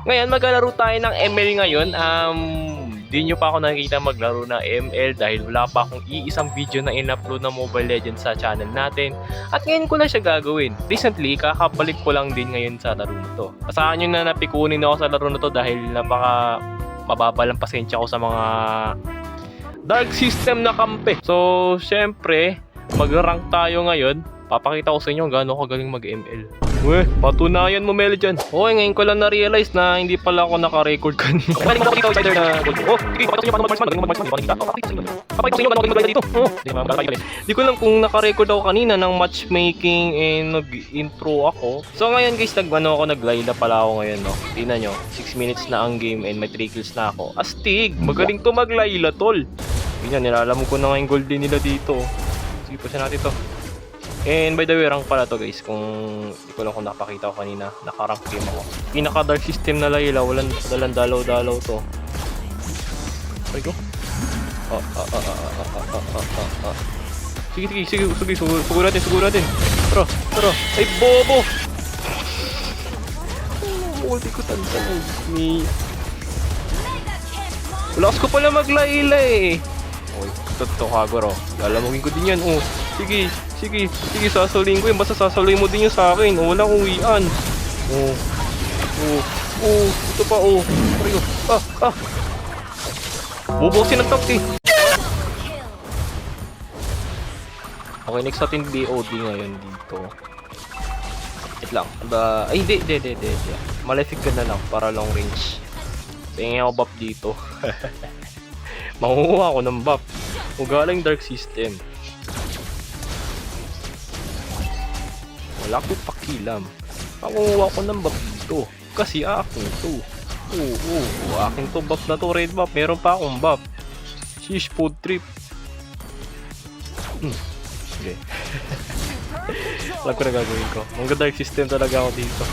Ngayon, maglalaro tayo ng ML ngayon. Di nyo pa ako nakikita maglaro ng ML dahil wala pa akong iisang video na in-upload ng Mobile Legends sa channel natin. At ngayon ko lang siya gagawin. Recently, kakabalik ko lang din ngayon sa laro na to. Asahan nyo na napikunin ako sa laro na to dahil napaka mababa lang pasensya ko sa mga dark system na kampe. So, syempre, mag-rank tayo ngayon. Papakita ko sa inyo gaano kagaling mag-ML. Weh, patunayan mo, Mel, dyan. Okay, ngayon ko lang na-realize na hindi pala ako naka-record kanina. Galing mo dito, Spider, na gold. Oh, sige, papakita ko sa inyo galing mag-marksman. Papakita ko sa inyo gaano kagaling dito. Oh, di ko lang kung naka-record ako kanina ng matchmaking and nag-intro ako. So, ngayon guys, nag-Layla pala ako ngayon, no? Tingnan nyo, 6 minutes na ang game and may 3 kills na ako. Astig! Magaling to mag-Layla, tol. Tingnan, nilalam ko na nga yung gold din nila dito. Sige, pasin natin to. And by the way, rank pala to guys. Kung di ko lang kung nakapakita ko kanina, naka-rank game ako. Pinaka dark system na Layla, walang dalaw-dalaw to. Okay go. Sige, sugo natin. Tara. Ay, bobo! Ulti ko tansan. Lakas ko pala mag-Layla eh. Okay, ito kagor oh. Lalamugin ko din yan oh. Sige, sasaluhin ko yun. Basta sasaluhin mo din yung sa akin. O, wala kong uwian. Ito pa, Parigo. Bubusin ang tank eh. Okay, next natin BOD ngayon dito. Wait lang. Ay, hindi. Malefic ka na lang para long range. Tingin ako buff dito. Makukuha ako ng buff. Ugaling dark system. Wala ko pakilam. Makukuha ko ng buff dito. Kasi akin to. Akin to buff na to. Red buff. Meron pa akong buff. Sheesh, food trip. Okay. Alam ko na gagawin ko. Mga dark system talaga ako dito.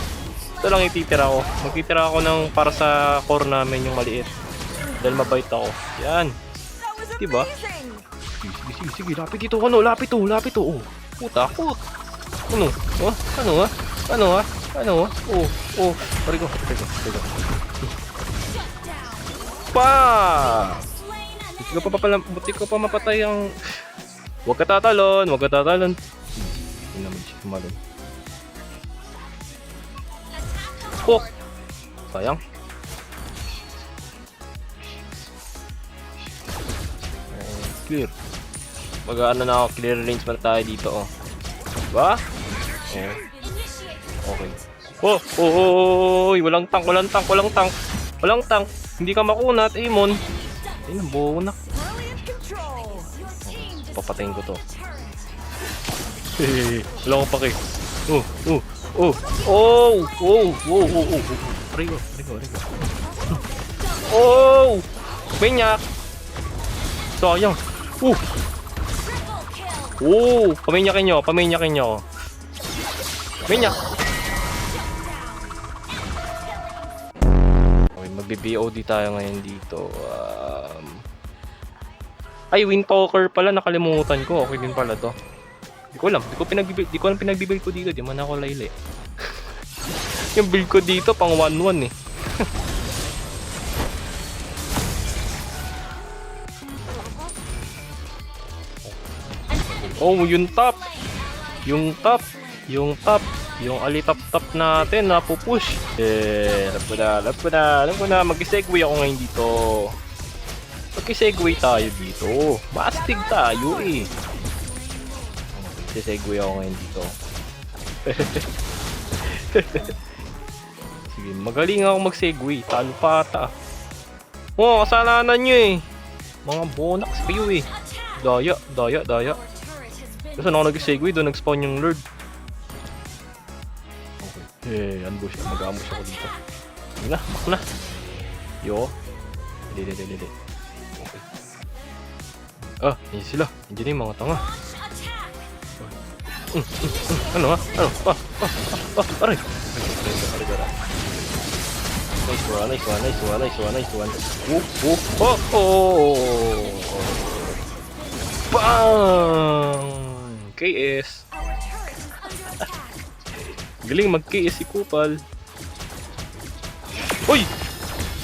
Ito lang ititira ko. Magtitira ako ng para sa core namin yung maliit. Dahil mabait ako. Yan. Diba? Sige. Lapit ito. Lapit to. Takot. Ano? Parigo. Pa! Buti ko pa mapatay ang... Huwag ka tatalon. Hindi naman siya tumalon. Oh! Sayang. Clear. Mag-ano na ako. Clear range pa tayo dito oh. Diba? Okay. Walang tank. Hindi ka makunat, Amon. Ay, nabunak. Papatayin ko to. Wala akong pake. Rigo. Manyak. Sayang. Paminyakin nyo. Minyak. Okay, magbe-BOD tayo ngayon dito. Ay, Windtalker pala. Nakalimutan ko. Okay din pala to. Di ko alam pinagbibuild ko dito. Di man ako Layla. Yung build ko dito pang 1-1 eh. Yung alitap-tap natin napupush. Alam ko na. Mag-segue ako ngayon dito. Mag-segue tayo dito. Mastig tayo eh. Mag-segue ako ngayon dito. Sige, magaling ako mag-segue. Talo pa ata. Kasalanan nyo eh. Mga bonaks kayo eh. Daya. Kasi ako nag-segue doon, nag-spawn yung Lord. Okay. Ambush. Mag-ambush ako dito. Mak na. Yo. Hindi. Okay. Hindi sila. Hindi na yung mga tanga. Ano? Aray. Nice one. Bang! KS. Galing mag-KS si Kupal. Uy!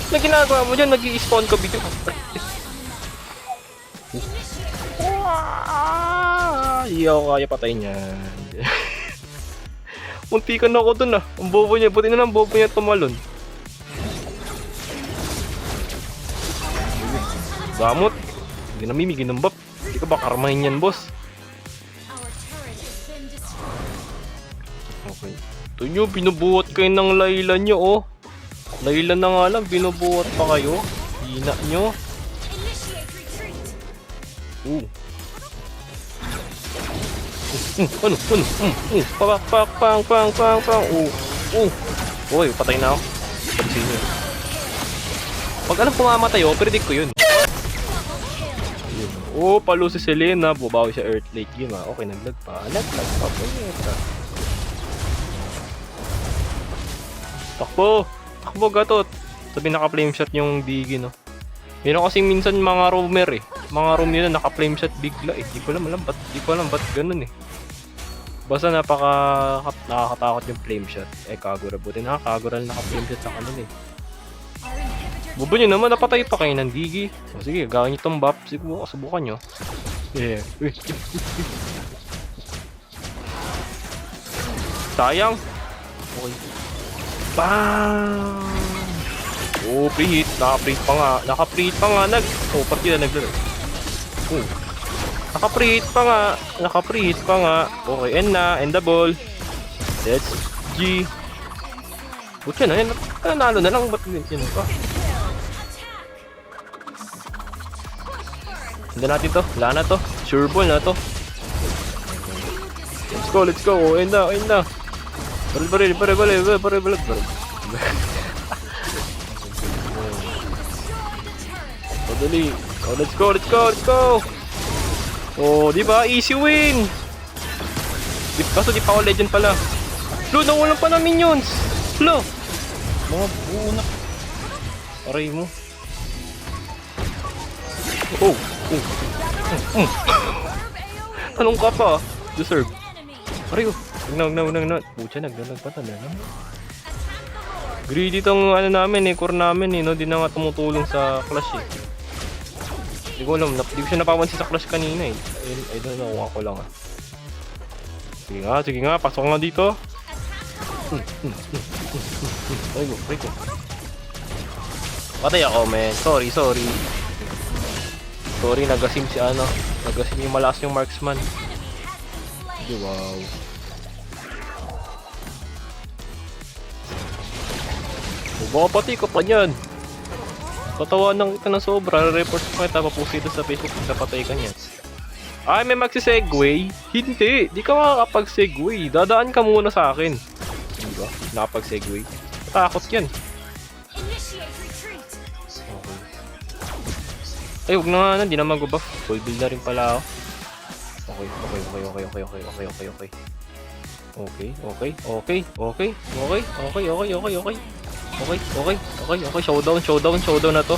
Na ginagawa mo dyan, nag-i-spawn ka video. Hindi ako kaya patay niyan. Muntikan na ako dun ah. Ang bobo niya, buti na lang bobo niya tumalon. Gamot. Hindi na mimi, ginambap. Hindi ka ba karmahin yan, boss? Okay. Ito nyo, binubuhat kayo ng Layla nyo, oh. Layla na nga lang, binubuhat pa kayo. Hina nyo. Ano? Pang. Uy, patay na ako. Pansin nyo. Pag alam pumamatay, oh, predict ko yun. Oh, palo si Selena. Bubawi siya Earth Lake game, ah. Okay, naglag pa. Naglag pa. Takbo, gatot. Sabi naka-flame shot yung Digi, no? Meron kasing minsan mga roamer, eh. Mga roam nila naka-flame shot bigla, eh. Di ko alam ba't ganun, eh. Basta nakakatakot yung flame shot. Kagura. Buti nakakagural naka-flame shot sa kanila, eh. Bubo nyo naman, napatay pa kayo ng Digi. O sige, gawin nyo itong buff. Siguro, subukan nyo. Yeah. Sayang. Okay. Bang! Oh, pre-hit. Naka-pre-hit pa nga. Oh, pati na naglalaro. Oh. Naka-pre-hit pa nga. Okay, end the ball. Let's G. Buti na, yan. Nanalo na lang. Ba't yun pa? Hindi natin to. Wala na to. Sure ball na to. Let's go. Oh, end na. Baril. Dali. Oh, let's go. Oh, di ba? Easy win. Kaso di pa ako legend pala. Lo, nawalan pa na minions. Lo. Mga bunak. Aray mo. Oh. Tanong ka pa. Deserve. Aray oh. Nag. Pucha, nagdalag pa talaga. Greedy tong namin, core namin, no? Di na nga tumutulong sa Clash, eh. Hindi ko alam, di ko siya napapansin sa Clash kanina, eh. I don't know kung ako lang, ah. Sige nga, pasok nga dito. Ay ko. Patay ako, man. Sorry. Sorry, nagasim yung malakas yung marksman. Wow. Baka pati ka pa niyan. Tatawanan kita ng sobra, report ko kita, papusi ito sa Facebook, napatay ka niyan. Ay, may magsi-segway? Hindi, di ka makakapag-segway. Dadaan ka muna sa akin. Diba? Nakapag-segway. Takot yan. Okay. Ay, huwag na nga, di na mag-buff. Full build na rin pala ako. Okay. Showdown na to.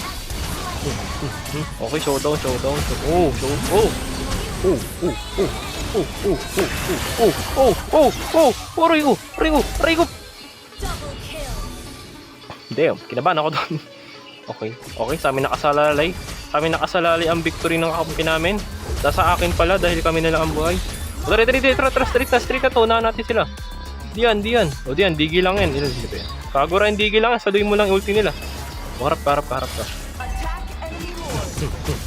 Okay, showdown. Aray ko. Damn, kinabahan ako doon. Okay, sa amin nakasalalay ang victory ng kakampi namin. Nasa akin pala dahil kami na lang ang buhay. Street na to, unahan natin sila. Diyan. O diyan, Digi lang yan. Ilan sila ba yan? Kagura yung Digi lang, saluhin mo lang ulti nila. Harap ka.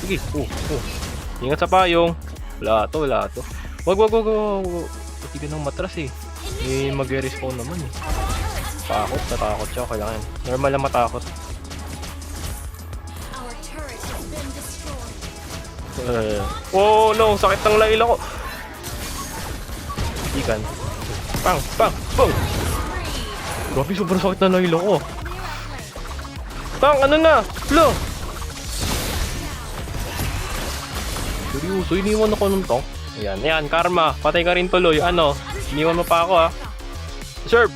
Sige, ingat sa payong. Wala to. Wag. Pati ka nang matras, eh. Mag-respawn naman, eh. Natakot siya, kailangan. Normal lang matakot. Oh no, sakit ng Layla ko. Ikan. Pang. Grabe, sobrang sakit ng Layla ko. Pang, ano na? Lo. Seryoso, iniwan ako ng tank. Ayan, karma. Patay ka rin tuloy. Iniwan mo pa ako, ha. Serve.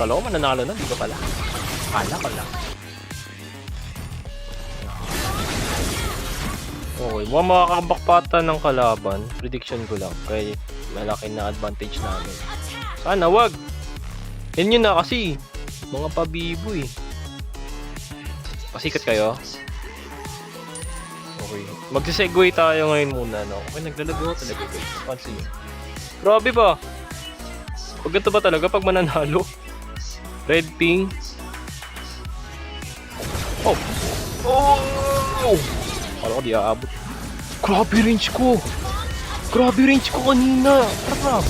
Kala ko mananalo na, di ba pala? Kala ko lang. Okay, mukhang makakabakpata ng kalaban. Prediction ko lang. Kaya malaki na advantage namin. Sana wag. Yan yun na kasi. Mga pabibo, eh. Pasikat kayo? Okay. Magsisegue tayo ngayon muna, no? Okay, naglalaro talaga guys. Pansin nyo. Grabe ba? Pag ganito ba talaga pag mananalo? Red ping. Oh! Oh! Kala ko di aabot. Grabe range ko! Grabe range ko kanina! Traba!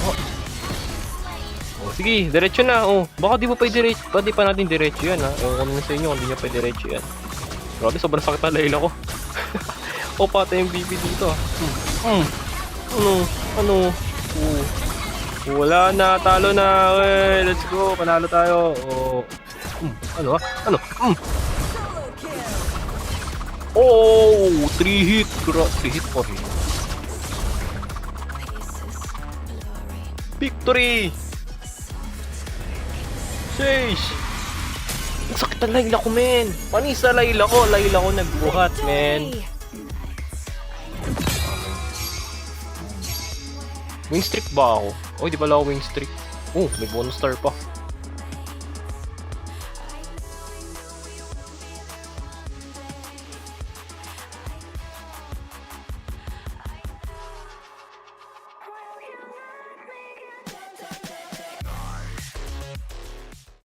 Oh, sige, diretso na. Oh, baka di pa diretso. Baka di pa natin diretso yan, ha? Ewan ko naman sa inyo kung di nyo pa diretso yan. Grabe, sobrang sakit na layla ko. O, patay yung BB dito. Ano? Wala na, talo na. Okay, let's go, panalo tayo. Oh. Ano? Oh, 3 hit. 3 hit, 4 hit. Victory! 6! Ang sakit na layla ko, men. Panisa layla ko nagbuhat, men. Wing streak ba ako? Oh, di pala ako wing streak. Oh, may bonus star pa.